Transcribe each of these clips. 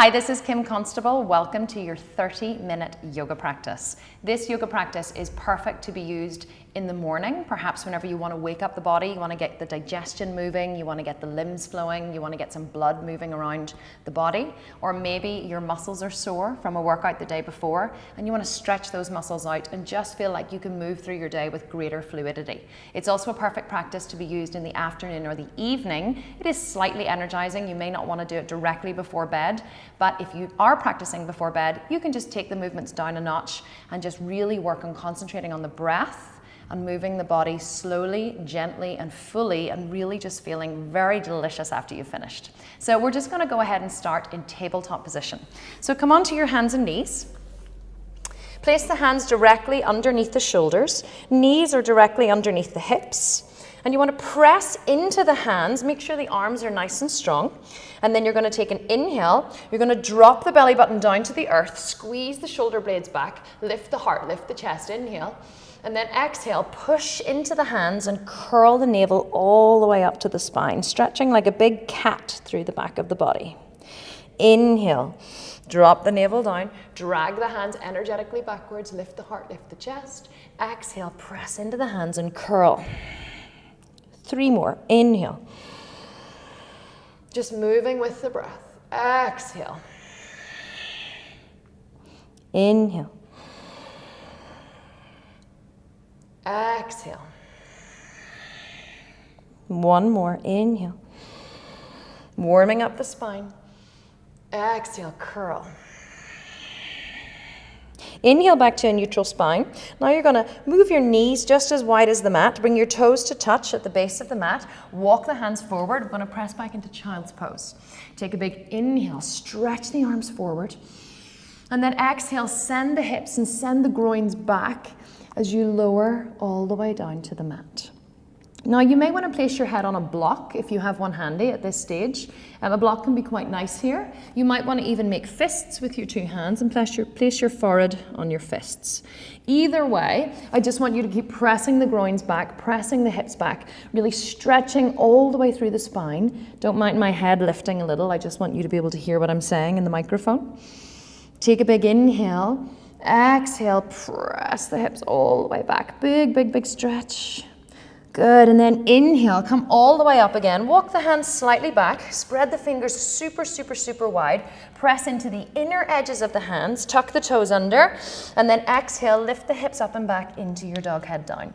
Hi, this is Kim Constable. Welcome to your 30-minute yoga practice. This yoga practice is perfect to be used in the morning, perhaps whenever you want to wake up the body, you want to get the digestion moving, you want to get the limbs flowing, you want to get some blood moving around the body, or maybe your muscles are sore from a workout the day before and you want to stretch those muscles out and just feel like you can move through your day with greater fluidity. It's also a perfect practice to be used in the afternoon or the evening. It is slightly energizing. You may not want to do it directly before bed, but if you are practicing before bed, you can just take the movements down a notch and just really work on concentrating on the breath and moving the body slowly, gently, and fully, and really just feeling very delicious after you've finished. So we're just gonna go ahead and start in tabletop position. So come onto your hands and knees. Place the hands directly underneath the shoulders. Knees are directly underneath the hips. And you want to press into the hands, make sure the arms are nice and strong. And then you're going to take an inhale, you're going to drop the belly button down to the earth, squeeze the shoulder blades back, lift the heart, lift the chest, inhale. And then exhale, push into the hands and curl the navel all the way up to the spine, stretching like a big cat through the back of the body. Inhale, drop the navel down, drag the hands energetically backwards, lift the heart, lift the chest. Exhale, press into the hands and curl. 3 more. Inhale. Just moving with the breath. Exhale. Inhale. Exhale. 1 more. Inhale. Warming up the spine. Exhale, curl. Inhale back to a neutral spine. Now you're going to move your knees just as wide as the mat. Bring your toes to touch at the base of the mat. Walk the hands forward. We're going to press back into child's pose. Take a big inhale. Stretch the arms forward. And then exhale. Send the hips and send the groins back as you lower all the way down to the mat. Now you may want to place your head on a block if you have one handy at this stage. A block can be quite nice here. You might want to even make fists with your 2 hands and place your forehead on your fists. Either way, I just want you to keep pressing the groins back, pressing the hips back, really stretching all the way through the spine. Don't mind my head lifting a little. I just want you to be able to hear what I'm saying in the microphone. Take a big inhale. Exhale, press the hips all the way back. Big, big, big stretch. Good, and then inhale, come all the way up again. Walk the hands slightly back. Spread the fingers super, super, super wide. Press into the inner edges of the hands. Tuck the toes under. And then exhale, lift the hips up and back into your dog head down.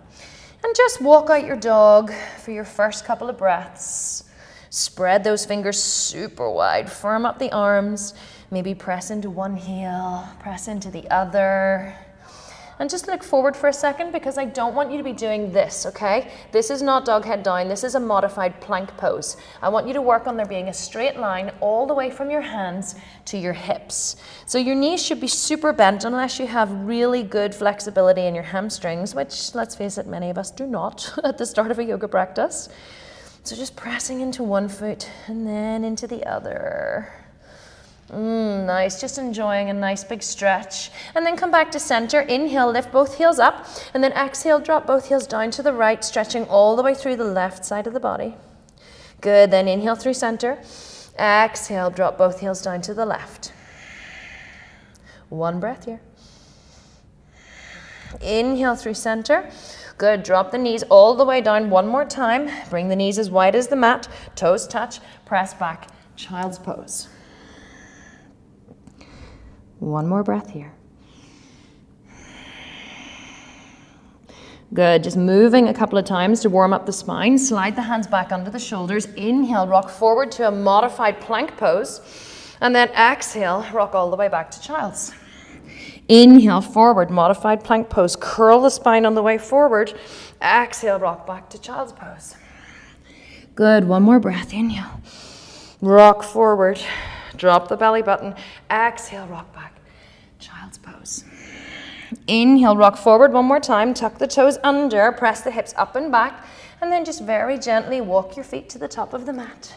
And just walk out your dog for your first couple of breaths. Spread those fingers super wide. Firm up the arms. Maybe press into one heel, press into the other. And just look forward for a second because I don't want you to be doing this, okay? This is not dog head down. This is a modified plank pose. I want you to work on there being a straight line all the way from your hands to your hips. So your knees should be super bent unless you have really good flexibility in your hamstrings, which, let's face it, many of us do not at the start of a yoga practice. So just pressing into one foot and then into the other. Nice, just enjoying a nice big stretch. And then come back to center. Inhale, lift both heels up. And then exhale, drop both heels down to the right, stretching all the way through the left side of the body. Good, then inhale through center. Exhale, drop both heels down to the left. 1 breath here. Inhale through center. Good, drop the knees all the way down 1 more time. Bring the knees as wide as the mat. Toes touch, press back, child's pose. 1 more breath here. Good, just moving a couple of times to warm up the spine. Slide the hands back under the shoulders. Inhale, rock forward to a modified plank pose. And then exhale, rock all the way back to child's. Inhale, forward, modified plank pose. Curl the spine on the way forward. Exhale, rock back to child's pose. Good, 1 more breath. Inhale. Rock forward. Drop the belly button. Exhale, rock back. Child's pose. Inhale, rock forward 1 more time. Tuck the toes under. Press the hips up and back. And then just very gently walk your feet to the top of the mat.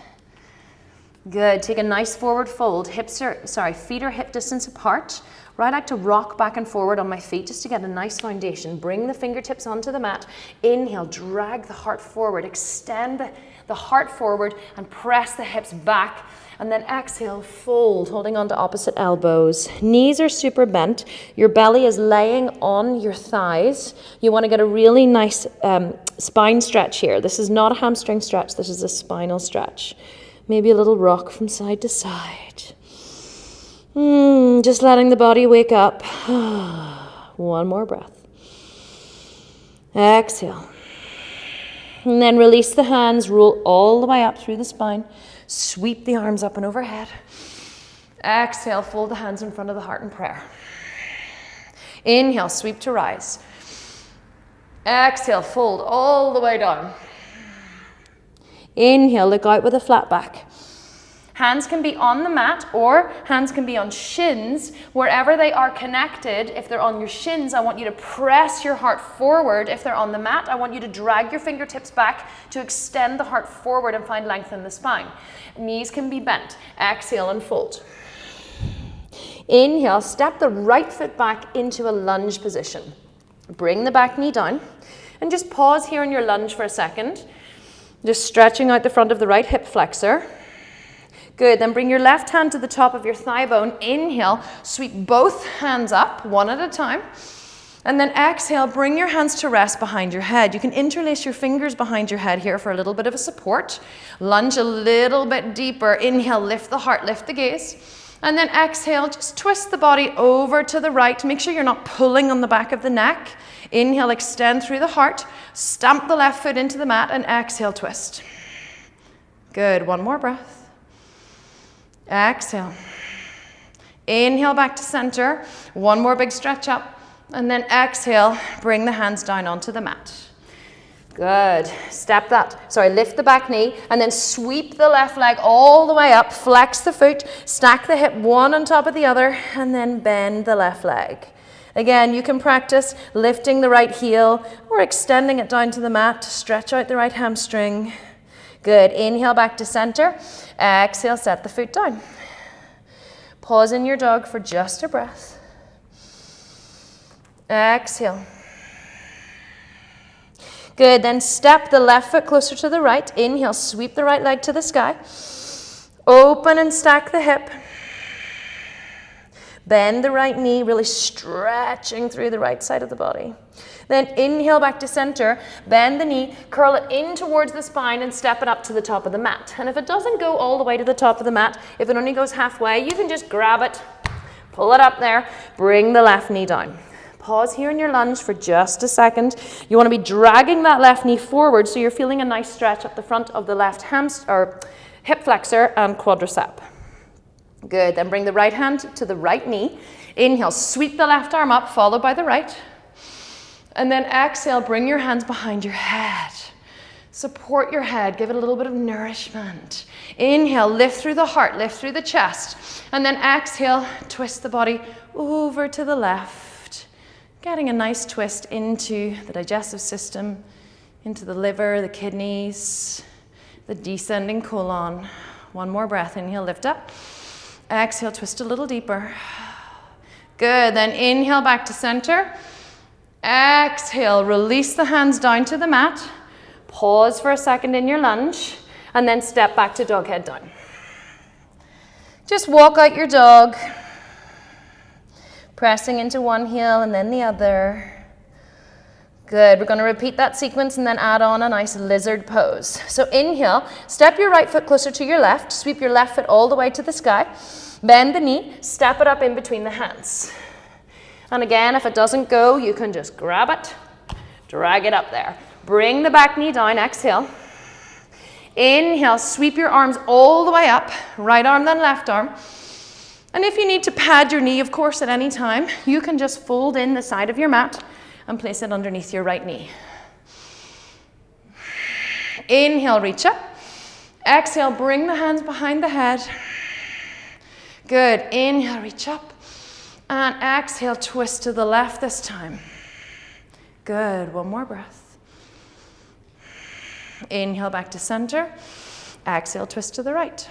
Good. Take a nice forward fold. Feet are hip distance apart. Right, I like to rock back and forward on my feet just to get a nice foundation. Bring the fingertips onto the mat. Inhale, drag the heart forward. Extend the heart forward and press the hips back. And then exhale, fold, holding on to opposite elbows. Knees are super bent. Your belly is laying on your thighs. You want to get a really nice spine stretch here. This is not a hamstring stretch. This is a spinal stretch. Maybe a little rock from side to side. Just letting the body wake up. One more breath. Exhale. And then release the hands, roll all the way up through the spine. Sweep the arms up and overhead. Exhale, fold the hands in front of the heart in prayer. Inhale, sweep to rise. Exhale, fold all the way down. Inhale, look out with a flat back. Hands can be on the mat or hands can be on shins. Wherever they are connected, if they're on your shins, I want you to press your heart forward. If they're on the mat, I want you to drag your fingertips back to extend the heart forward and find length in the spine. Knees can be bent. Exhale and fold. Inhale, step the right foot back into a lunge position. Bring the back knee down and just pause here in your lunge for a second. Just stretching out the front of the right hip flexor. Good, then bring your left hand to the top of your thigh bone. Inhale, sweep both hands up, one at a time. And then exhale, bring your hands to rest behind your head. You can interlace your fingers behind your head here for a little bit of a support. Lunge a little bit deeper. Inhale, lift the heart, lift the gaze. And then exhale, just twist the body over to the right. Make sure you're not pulling on the back of the neck. Inhale, extend through the heart. Stamp the left foot into the mat and exhale, twist. Good, one more breath. Exhale. Inhale back to center. One more big stretch up. And then exhale, bring the hands down onto the mat. Good. Lift the back knee and then sweep the left leg all the way up. Flex the foot, stack the hip one on top of the other, and then bend the left leg. Again, you can practice lifting the right heel or extending it down to the mat to stretch out the right hamstring. Good. Inhale back to center. Exhale, set the foot down. Pause in your dog for just a breath. Exhale. Good. Then step the left foot closer to the right. Inhale, sweep the right leg to the sky. Open and stack the hip. Bend the right knee, really stretching through the right side of the body. Then inhale back to center, bend the knee, curl it in towards the spine and step it up to the top of the mat. And if it doesn't go all the way to the top of the mat, if it only goes halfway, you can just grab it, pull it up there, bring the left knee down. Pause here in your lunge for just a second. You want to be dragging that left knee forward so you're feeling a nice stretch up the front of the left hip flexor and quadricep. Good, then bring the right hand to the right knee. Inhale, sweep the left arm up, followed by the right. And then exhale, bring your hands behind your head. Support your head, give it a little bit of nourishment. Inhale, lift through the heart, lift through the chest. And then exhale, twist the body over to the left. Getting a nice twist into the digestive system, into the liver, the kidneys, the descending colon. One more breath, inhale, lift up. Exhale, twist a little deeper. Good, then inhale back to center. Exhale, release the hands down to the mat. Pause for a second in your lunge, and then step back to dog head down. Just walk out your dog, pressing into one heel and then the other. Good, we're going to repeat that sequence and then add on a nice lizard pose. So inhale, step your right foot closer to your left, sweep your left foot all the way to the sky, bend the knee, step it up in between the hands. And again, if it doesn't go, you can just grab it, drag it up there. Bring the back knee down, exhale. Inhale, sweep your arms all the way up, right arm then left arm. And if you need to pad your knee, of course, at any time, you can just fold in the side of your mat and place it underneath your right knee. Inhale, reach up. Exhale, bring the hands behind the head. Good, inhale, reach up. And exhale, twist to the left this time. Good, one more breath. Inhale back to center. Exhale, twist to the right.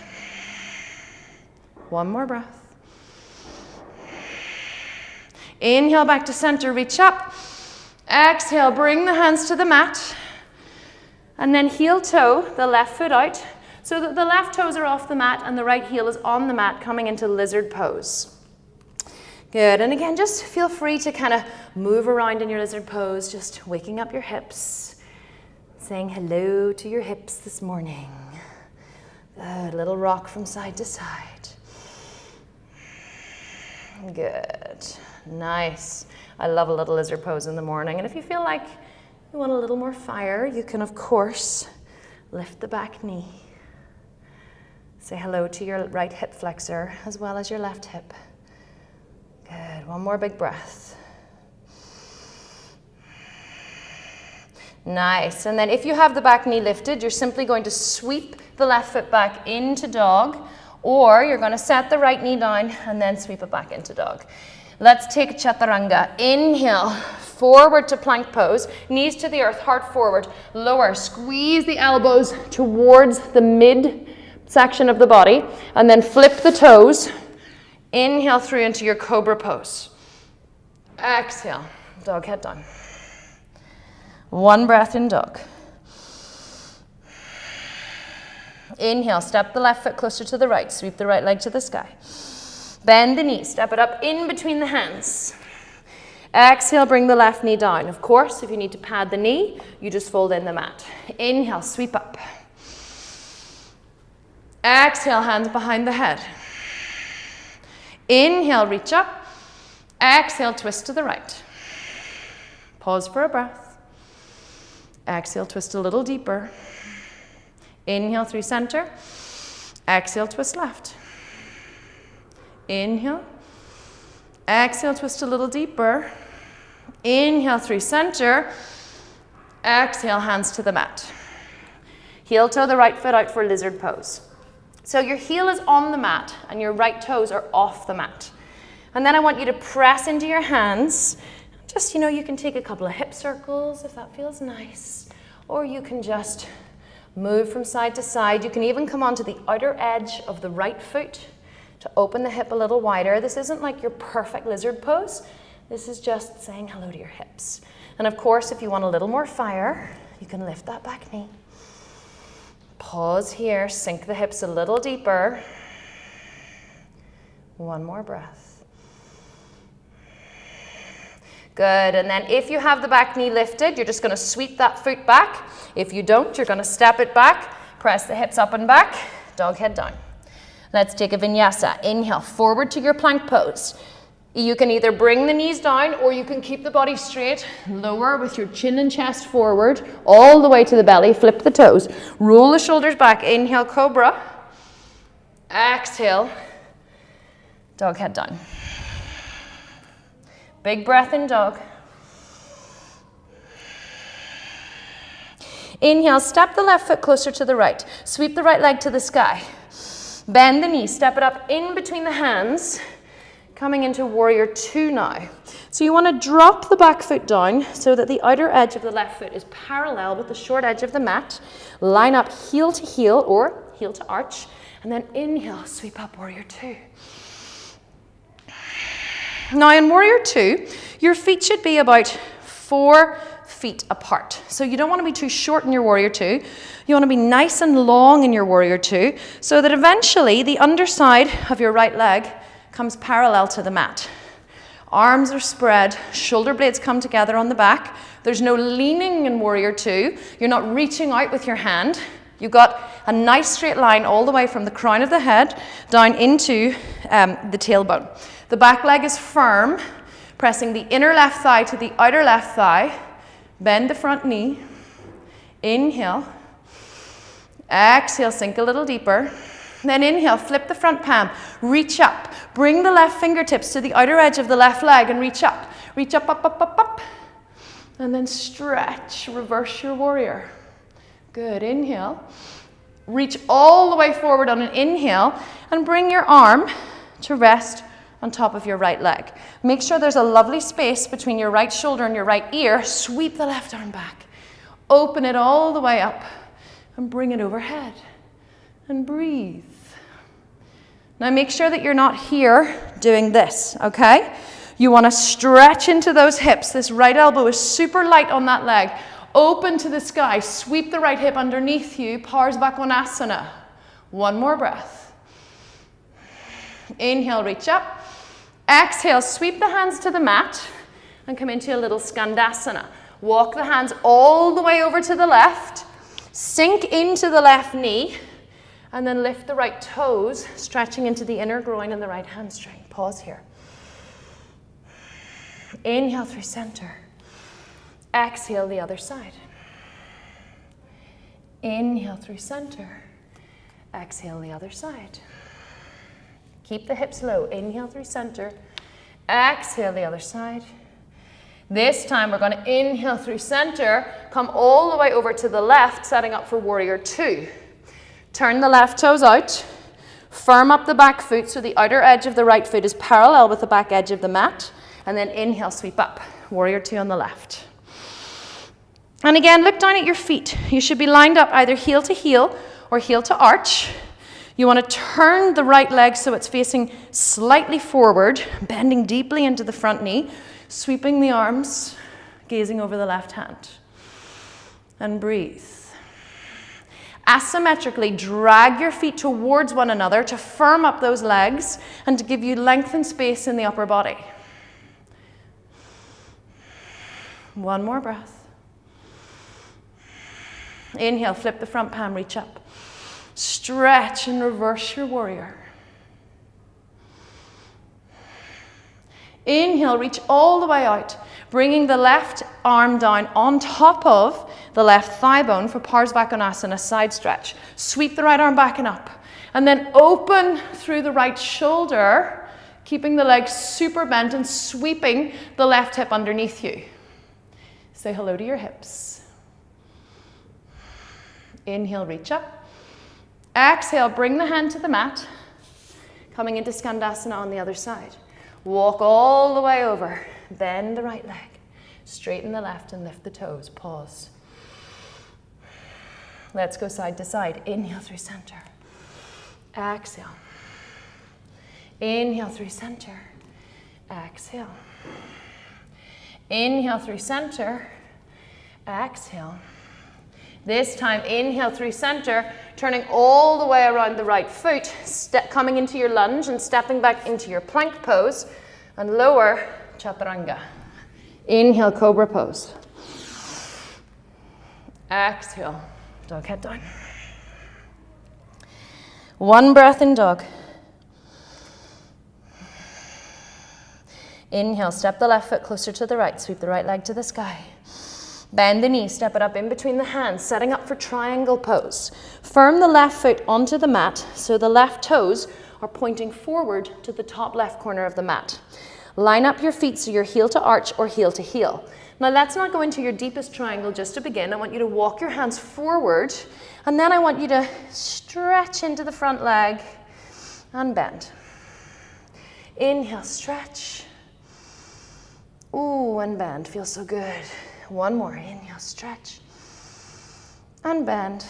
One more breath. Inhale back to center, reach up. Exhale, bring the hands to the mat. And then heel toe the left foot out so that the left toes are off the mat and the right heel is on the mat, coming into lizard pose. Good, and again, just feel free to kind of move around in your lizard pose, just waking up your hips, saying hello to your hips this morning. Good, little rock from side to side. Good, nice. I love a little lizard pose in the morning, and if you feel like you want a little more fire, you can, of course, lift the back knee. Say hello to your right hip flexor as well as your left hip. Good, one more big breath. Nice, and then if you have the back knee lifted, you're simply going to sweep the left foot back into dog, or you're going to set the right knee down and then sweep it back into dog. Let's take chaturanga. Inhale, forward to plank pose, knees to the earth, heart forward, lower, squeeze the elbows towards the mid section of the body, and then flip the toes. Inhale through into your cobra pose. Exhale, dog head down. One breath in dog. Inhale, step the left foot closer to the right, sweep the right leg to the sky. Bend the knee, step it up in between the hands. Exhale, bring the left knee down. Of course, if you need to pad the knee, you just fold in the mat. Inhale, sweep up. Exhale, hands behind the head. Inhale, reach up. Exhale, twist to the right. Pause for a breath. Exhale, twist a little deeper. Inhale through center. Exhale, twist left. Inhale. Exhale, twist a little deeper. Inhale through center. Exhale, hands to the mat. Heel toe the right foot out for lizard pose. So your heel is on the mat and your right toes are off the mat. And then I want you to press into your hands. Just, you can take a couple of hip circles if that feels nice. Or you can just move from side to side. You can even come onto the outer edge of the right foot to open the hip a little wider. This isn't like your perfect lizard pose. This is just saying hello to your hips. And of course, if you want a little more fire, you can lift that back knee. Pause here, sink the hips a little deeper. One more breath. Good, and then if you have the back knee lifted, you're just going to sweep that foot back. If you don't, you're going to step it back, press the hips up and back, dog head down. Let's take a vinyasa. Inhale, forward to your plank pose. You can either bring the knees down or you can keep the body straight, lower with your chin and chest forward, all the way to the belly, flip the toes, roll the shoulders back, inhale, cobra, exhale, dog head down. Big breath in dog. Inhale, step the left foot closer to the right, sweep the right leg to the sky, bend the knee, step it up in between the hands, coming into warrior two now. So you want to drop the back foot down so that the outer edge of the left foot is parallel with the short edge of the mat. Line up heel to heel or heel to arch, and then inhale, sweep up warrior two. Now in warrior two, your feet should be about 4 feet apart. So you don't want to be too short in your warrior two. You want to be nice and long in your warrior two so that eventually the underside of your right leg comes parallel to the mat. Arms are spread, shoulder blades come together on the back. There's no leaning in warrior two. You're not reaching out with your hand. You've got a nice straight line all the way from the crown of the head down into the tailbone. The back leg is firm, pressing the inner left thigh to the outer left thigh. Bend the front knee. Inhale. Exhale, sink a little deeper. Then inhale, flip the front palm, reach up. Bring the left fingertips to the outer edge of the left leg and reach up. Reach up, up, up, up, up. And then stretch, reverse your warrior. Good, inhale. Reach all the way forward on an inhale and bring your arm to rest on top of your right leg. Make sure there's a lovely space between your right shoulder and your right ear. Sweep the left arm back. Open it all the way up and bring it overhead. And breathe. Now make sure that you're not here doing this, okay? You want to stretch into those hips. This right elbow is super light on that leg. Open to the sky. Sweep the right hip underneath you. Parsvakonasana. One more breath. Inhale, reach up. Exhale, sweep the hands to the mat and come into a little Skandasana. Walk the hands all the way over to the left. Sink into the left knee. And then lift the right toes, stretching into the inner groin and the right hamstring. Pause here. Inhale through center. Exhale the other side. Inhale through center. Exhale the other side. Keep the hips low. Inhale through center. Exhale the other side. This time we're going to inhale through center, come all the way over to the left, setting up for warrior two. Turn the left toes out, firm up the back foot so the outer edge of the right foot is parallel with the back edge of the mat, and then inhale, sweep up, warrior two on the left. And again, look down at your feet. You should be lined up either heel to heel or heel to arch. You want to turn the right leg so it's facing slightly forward, bending deeply into the front knee, sweeping the arms, gazing over the left hand. And breathe. Asymmetrically drag your feet towards one another to firm up those legs and to give you length and space in the upper body. One more breath. Inhale, flip the front palm, reach up. Stretch and reverse your warrior. Inhale, reach all the way out, bringing the left arm down on top of the left thigh bone for Parsvakonasana, side stretch. Sweep the right arm back and up. And then open through the right shoulder, keeping the legs super bent and sweeping the left hip underneath you. Say hello to your hips. Inhale, reach up. Exhale, bring the hand to the mat, coming into Skandasana on the other side. Walk all the way over, bend the right leg, straighten the left and lift the toes, pause. Let's go side to side. Inhale through center. Exhale. Inhale through center. Exhale. Inhale through center. Exhale. This time, inhale through center, turning all the way around the right foot, coming into your lunge and stepping back into your plank pose, and lower chaturanga. Inhale, cobra pose. Exhale, dog head down. One breath in dog. Inhale, step the left foot closer to the right, sweep the right leg to the sky. Bend the knee, step it up in between the hands, setting up for triangle pose. Firm the left foot onto the mat so the left toes are pointing forward to the top left corner of the mat. Line up your feet so you're heel to arch or heel to heel. Now let's not go into your deepest triangle just to begin. I want you to walk your hands forward, and then I want you to stretch into the front leg and bend. Inhale, stretch. Ooh, and bend, feels so good. One more, inhale, stretch, and bend.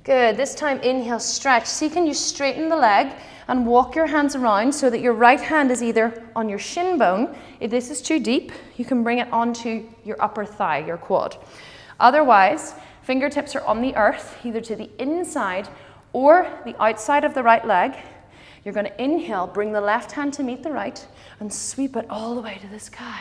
Good, this time inhale, stretch. See, can you straighten the leg and walk your hands around so that your right hand is either on your shin bone. If this is too deep, you can bring it onto your upper thigh, your quad. Otherwise, fingertips are on the earth, either to the inside or the outside of the right leg. You're going to inhale, bring the left hand to meet the right, and sweep it all the way to the sky.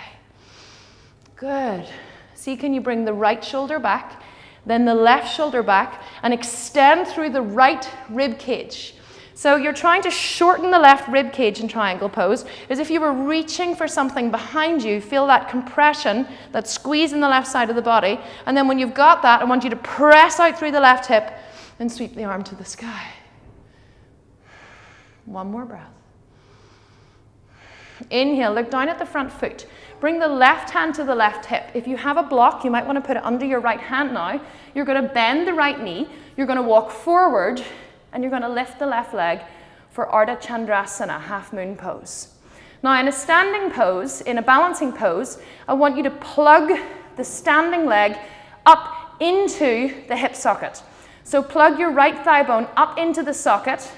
Good. See, can you bring the right shoulder back, then the left shoulder back, and extend through the right rib cage. So you're trying to shorten the left rib cage in triangle pose, as if you were reaching for something behind you. Feel that compression, that squeeze in the left side of the body. And then when you've got that, I want you to press out through the left hip and sweep the arm to the sky. One more breath. Inhale, look down at the front foot. Bring the left hand to the left hip. If you have a block, you might want to put it under your right hand now. You're going to bend the right knee. You're going to walk forward, and you're going to lift the left leg for Ardha Chandrasana, half moon pose. Now, in a standing pose, in a balancing pose, I want you to plug the standing leg up into the hip socket. So plug your right thigh bone up into the socket.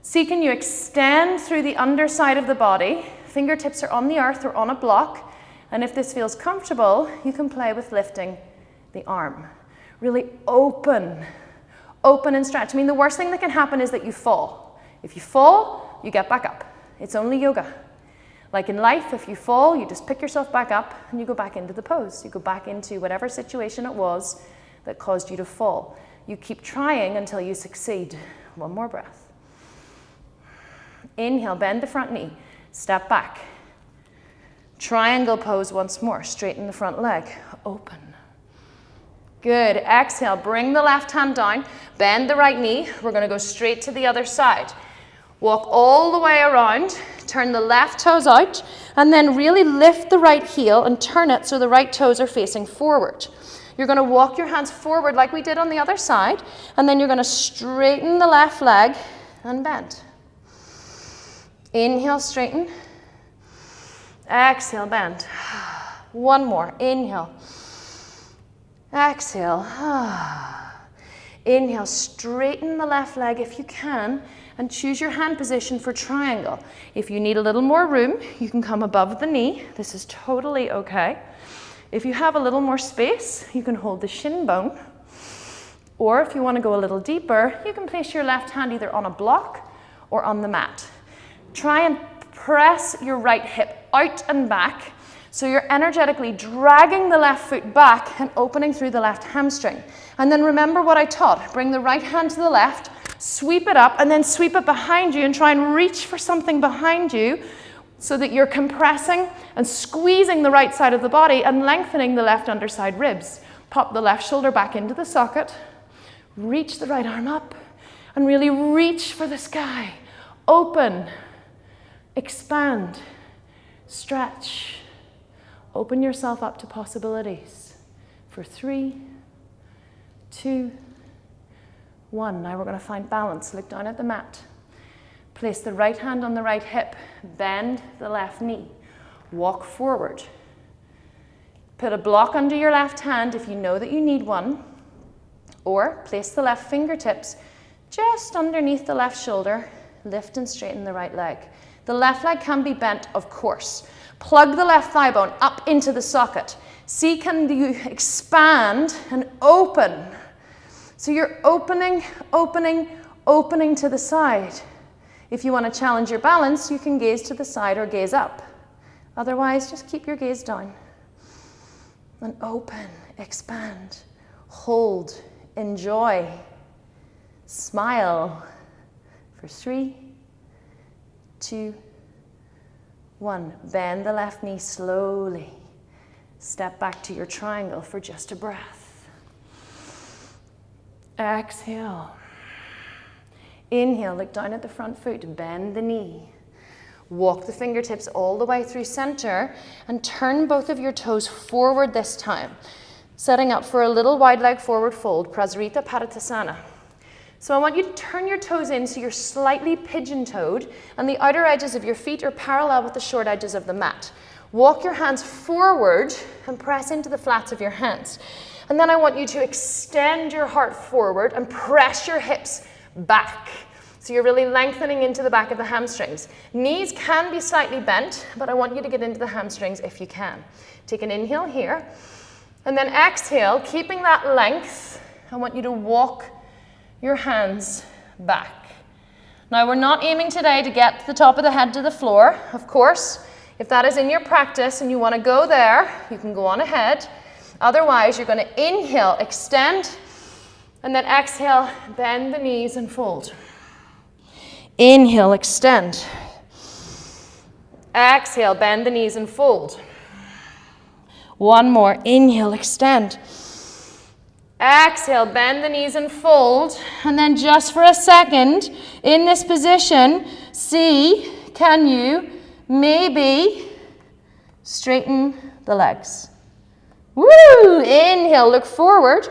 See, can you extend through the underside of the body? Fingertips are on the earth or on a block. And if this feels comfortable, you can play with lifting the arm. Really open and stretch. I mean, the worst thing that can happen is that you fall. If you fall, you get back up. It's only yoga. Like in life, if you fall, you just pick yourself back up and you go back into the pose. You go back into whatever situation it was that caused you to fall. You keep trying until you succeed. One more breath. Inhale, bend the front knee, step back. Triangle pose once more, straighten the front leg, open. Good, exhale, bring the left hand down, bend the right knee. We're gonna go straight to the other side. Walk all the way around, turn the left toes out, and then really lift the right heel and turn it so the right toes are facing forward. You're gonna walk your hands forward like we did on the other side, and then you're gonna straighten the left leg and bend. Inhale, straighten. Exhale, bend. One more, inhale. Exhale. Inhale, straighten the left leg if you can, and choose your hand position for triangle. If you need a little more room, you can come above the knee. This is totally okay. If you have a little more space, you can hold the shin bone. Or if you want to go a little deeper, you can place your left hand either on a block or on the mat. Try and press your right hip out and back so you're energetically dragging the left foot back and opening through the left hamstring. And then remember what I taught. Bring the right hand to the left, sweep it up, and then sweep it behind you and try and reach for something behind you so that you're compressing and squeezing the right side of the body and lengthening the left underside ribs. Pop the left shoulder back into the socket, reach the right arm up, and really reach for the sky. Open, expand, stretch. Open yourself up to possibilities. For 3, 2, 1. Now we're going to find balance. Look down at the mat. Place the right hand on the right hip. Bend the left knee. Walk forward. Put a block under your left hand if you know that you need one. Or place the left fingertips just underneath the left shoulder. Lift and straighten the right leg. The left leg can be bent, of course. Plug the left thigh bone up into the socket. See, can you expand and open? So you're opening, opening, opening to the side. If you want to challenge your balance, you can gaze to the side or gaze up. Otherwise, just keep your gaze down. And open, expand, hold, enjoy, smile. For 3, 2, 1. Bend the left knee slowly. Step back to your triangle for just a breath. Exhale. Inhale, look down at the front foot, bend the knee. Walk the fingertips all the way through center and turn both of your toes forward this time. Setting up for a little wide leg forward fold, Prasarita Padottanasana. So I want you to turn your toes in so you're slightly pigeon-toed and the outer edges of your feet are parallel with the short edges of the mat. Walk your hands forward and press into the flats of your hands. And then I want you to extend your heart forward and press your hips back. So you're really lengthening into the back of the hamstrings. Knees can be slightly bent, but I want you to get into the hamstrings if you can. Take an inhale here, and then exhale, keeping that length. I want you to walk your hands back. Now we're not aiming today to get the top of the head to the floor. Of course, if that is in your practice and you want to go there, you can go on ahead. Otherwise, you're going to inhale, extend, and then exhale, bend the knees and fold. Inhale, extend. Exhale, bend the knees and fold. One more. Inhale, extend. Exhale, bend the knees and fold. And then just for a second, in this position, see, can you maybe straighten the legs? Woo! Inhale, look forward.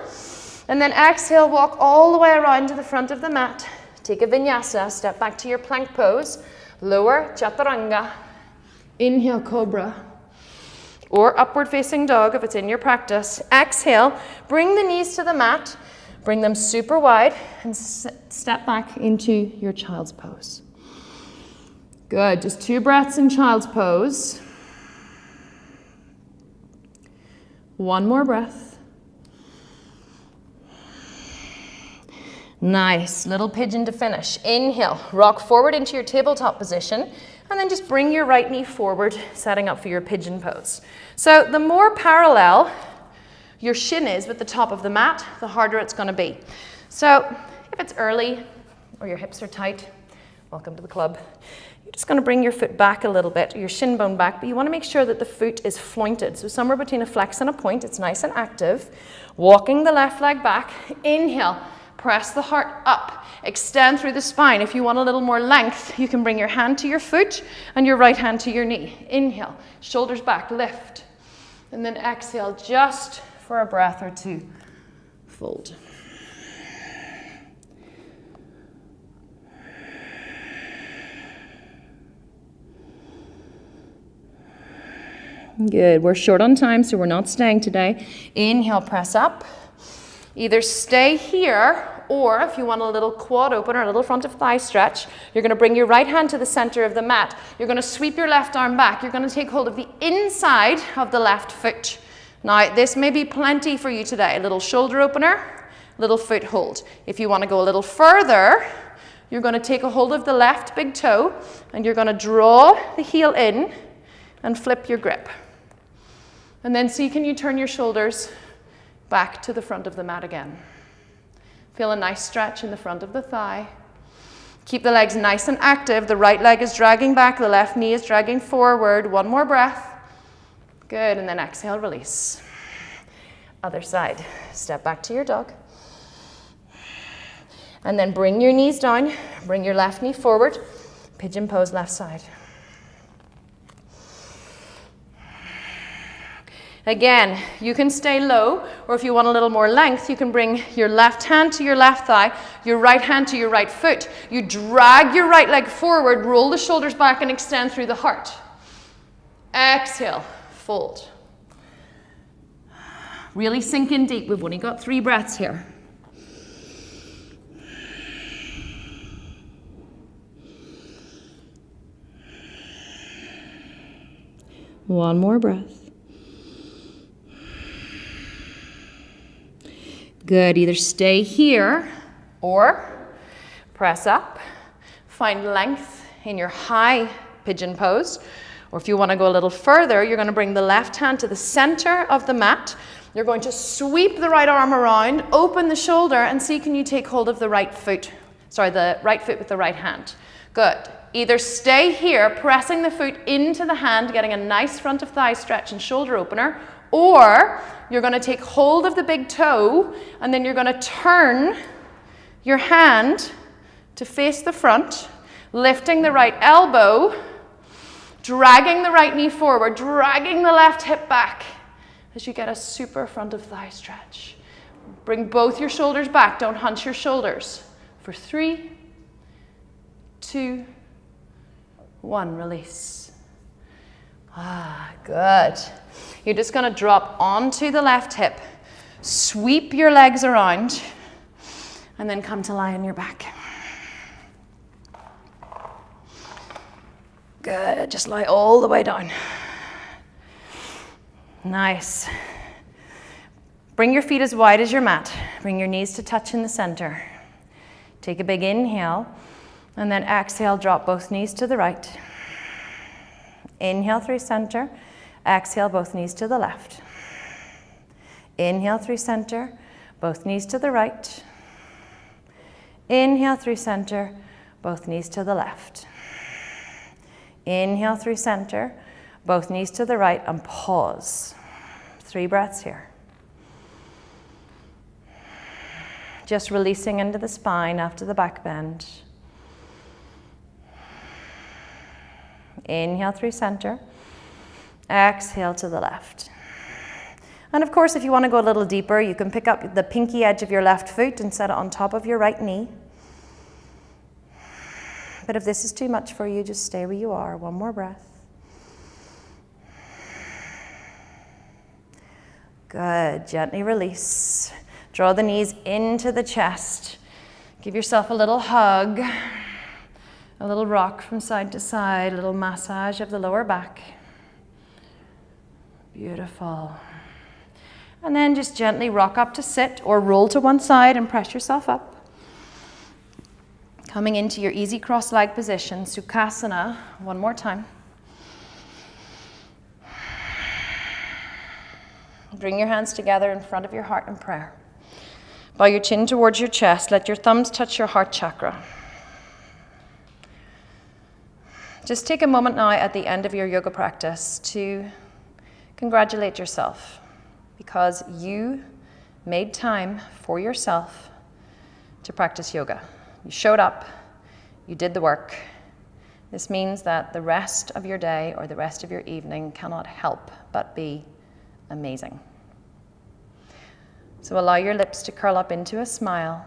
And then exhale, walk all the way around to the front of the mat. Take a vinyasa, step back to your plank pose. Lower, chaturanga. Inhale, cobra. Or upward facing dog if it's in your practice. Exhale, bring the knees to the mat. Bring them super wide and step back into your child's pose. Good, just 2 breaths in child's pose. 1 more breath. Nice, little pigeon to finish. Inhale, rock forward into your tabletop position, and then just bring your right knee forward, setting up for your pigeon pose. So the more parallel your shin is with the top of the mat, the harder it's going to be. So if it's early or your hips are tight, welcome to the club. You're just going to bring your foot back a little bit, your shin bone back, but you want to make sure that the foot is flointed. So somewhere between a flex and a point, it's nice and active. Walking the left leg back. Inhale, press the heart up. Extend through the spine. If you want a little more length, you can bring your hand to your foot and your right hand to your knee. Inhale, shoulders back, lift. And then exhale just for a breath or 2. Fold. Good, we're short on time, so we're not staying today. Inhale, press up. Either stay here, or if you want a little quad open or a little front of thigh stretch, you're going to bring your right hand to the center of the mat. You're going to sweep your left arm back. You're going to take hold of the inside of the left foot. Now, this may be plenty for you today. A little shoulder opener, little foot hold. If you want to go a little further, you're going to take a hold of the left big toe, and you're going to draw the heel in and flip your grip. And then see, can you turn your shoulders back to the front of the mat again. Feel a nice stretch in the front of the thigh. Keep the legs nice and active. The right leg is dragging back, the left knee is dragging forward. 1 more breath. Good, and then exhale, release. Other side. Step back to your dog. And then bring your knees down. Bring your left knee forward. Pigeon pose, left side. Again, you can stay low, or if you want a little more length, you can bring your left hand to your left thigh, your right hand to your right foot. You drag your right leg forward, roll the shoulders back, and extend through the heart. Exhale, fold. Really sink in deep. We've only got 3 breaths here. One more breath. Good, either stay here or press up. Find length in your high pigeon pose. Or if you want to go a little further, you're going to bring the left hand to the center of the mat. You're going to sweep the right arm around, open the shoulder, and see, can you take hold of the right foot? Sorry, the right foot with the right hand. Good. Either stay here, pressing the foot into the hand, getting a nice front of thigh stretch and shoulder opener, or you're going to take hold of the big toe, and then you're going to turn your hand to face the front, lifting the right elbow, dragging the right knee forward, dragging the left hip back as you get a super front of thigh stretch. Bring both your shoulders back. Don't hunch your shoulders. For 3, 2, 1, release. Good. You're just going to drop onto the left hip, sweep your legs around, and then come to lie on your back. Good. Just lie all the way down. Nice. Bring your feet as wide as your mat. Bring your knees to touch in the center. Take a big inhale, and then exhale, drop both knees to the right. Inhale through center. Exhale, both knees to the left. Inhale through center, both knees to the right. Inhale through center, both knees to the left. Inhale through center, both knees to the right, and pause. 3 breaths here. Just releasing into the spine after the back bend. Inhale through center. Exhale to the left. And of course, if you want to go a little deeper, you can pick up the pinky edge of your left foot and set it on top of your right knee. But if this is too much for you, just stay where you are. 1 more breath. Good. Gently release. Draw the knees into the chest. Give yourself a little hug. A little rock from side to side, a little massage of the lower back. Beautiful. And then just gently rock up to sit or roll to one side and press yourself up. Coming into your easy cross-leg position, Sukhasana, one more time. Bring your hands together in front of your heart in prayer. Bow your chin towards your chest. Let your thumbs touch your heart chakra. Just take a moment now at the end of your yoga practice to congratulate yourself because you made time for yourself to practice yoga. You showed up, you did the work. This means that the rest of your day or the rest of your evening cannot help but be amazing. So allow your lips to curl up into a smile.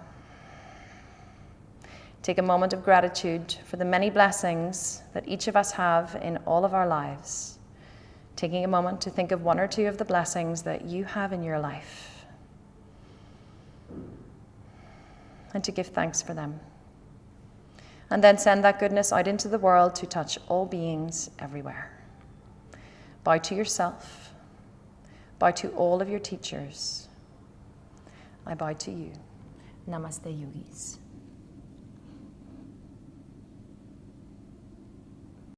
Take a moment of gratitude for the many blessings that each of us have in all of our lives. Taking a moment to think of one or two of the blessings that you have in your life and to give thanks for them. And then send that goodness out into the world to touch all beings everywhere. Bow to yourself. Bow to all of your teachers. I bow to you. Namaste, yogis.